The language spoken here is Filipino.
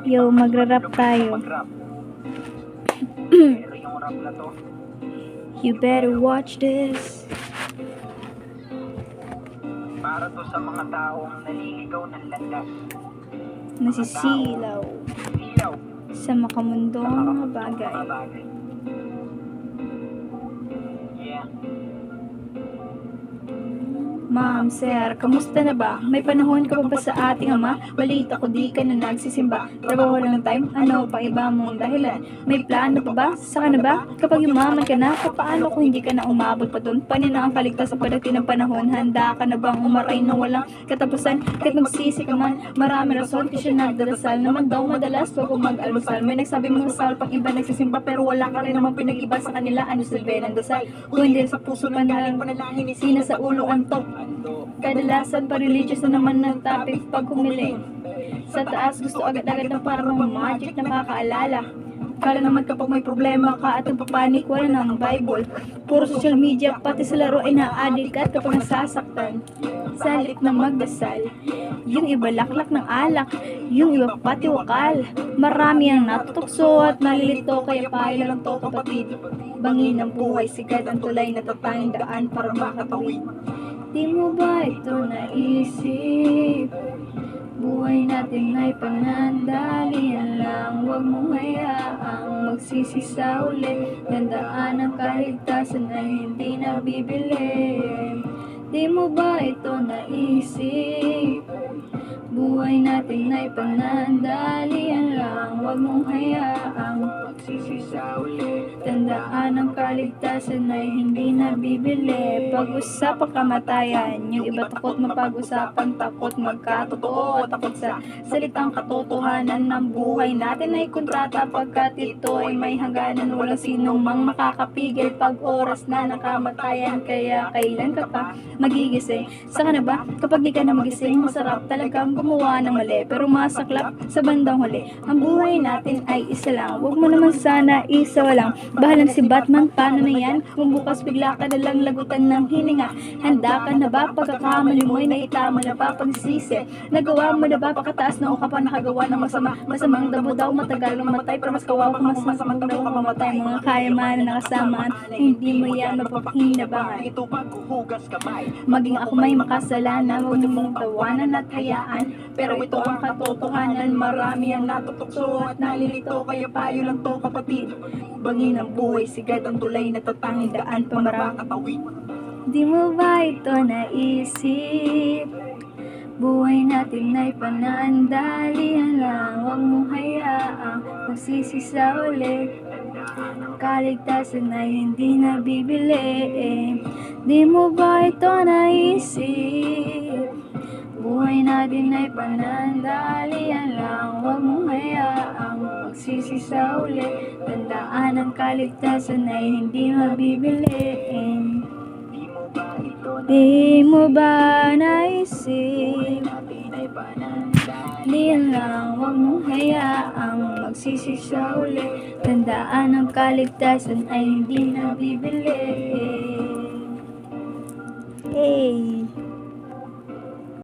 Yo, magra-rap tayo. You better watch this. Para to sa mga taong naliligaw ng landas. Nasisilaw Ilaw sa makamundong mga bagay. Yeah. Ma'am, sir, kamusta na ba? May panahon ka pa ba sa ating ama? Balita ko di ka na nagsisimba. Trabaho lang ng time? Ano pa iba mong dahilan? May plano pa ba? Saka na ba? Kapag yumaman ka na, paano kung hindi ka na umabot pa dun? Paano na ang kaligtas sa pagdating ng panahon? Handa ka na bang umaray na walang katapusan? Kahit magsisi ka man, marami rason kasi siya nagdarasal. Naman daw madalas bago mag-almusal. May nagsabi mga sal, pang iba nagsisimba, pero wala ka rin naman pinag-iba sa kanila. Ano silbi ng dasal? Kung hindi sa puso panalang panalangin, sina sa ulo antok. Kadalasan pa religious na naman ng topic pag humiling. Sa taas gusto agad-agad ng parang magic na makakaalala. Kala naman kapag may problema ka at napapanik, wala ng Bible. Puro social media, pati sa laro ay na-addict ka at kapag nasasaktan. Sa halip na magdasal, yung iba laklak ng alak, yung iba pati wakal. Marami ang natutukso at nalilito, kaya payo lang to kapatid. Bangin ng buhay, sigat ang tulay na tatanging daan para makatawid. Di mo ba ito naisip? Buhay natin ay panandalian lang. Huwag mong hayaang magsisi sa uli. Gandaan ang kaligtasan ay hindi nabibili. Di mo ba ito naisip? Buhay natin ay panandalian lang. Huwag mong hayaang magsisi sa uli. Tandaan ang kaligtasan ay hindi nabibili. Pag-usapang kamatayan, yung iba takot mapag-usapan, takot magkatotoo, takot sa salitang katotohanan ng buhay natin ay kontrata, pagkat ito ay may hangganan. Walang sinong mang makakapigil pag oras na ng kamatayan. Kaya kailan ka pa magigising? Saka na ba? Kapag di ka na magising, masarap talagang gumawa ng mali, pero masaklap sa bandang huli. Ang buhay natin ay isa lang. Huwag mo naman sana isawa lang. Bahala na si Batman, paano na yan? Kung bukas bigla ka na lang lagutan ng hininga. Handa ka na ba? Pagkakamali mo'y naitama na ba pagsisi? Nagawa mo na ba? Pakataas na ka pa nakagawa ng masama. Masamang damo daw matagal mamatay, pero mas kawawa kung mas masamang damo ka mamatay. Mga kaya man na nakasamaan, hindi mo yan mapapakinabangan. Ito paghuhugas kamay. Maging ako may makasalanan, huwag mong tawanan at hayaan. Pero ito ang katotohanan, marami ang natutukso at nalilito, kaya payo lang to kapatid. Bangin ang buhay, sigat ang tulay na tatanging daan pa makakatawid. Di mo ba ito naisip? Buhay natin ay panandalian lang. Huwag mong hayaang magsisi sa uli. Kaligtasan ay hindi nabibili. Di mo ba ito naisip? Buhay natin ay panandalian lang. Huwag mong hayaang magsisi sa uli. Tandaan ang kaligtasan ay hindi mabibili. Di mo ba naisip? Diyan lang, huwag mong hayaang magsisi sa uli. Tandaan ang kaligtasan ay hindi nabibili. Hey!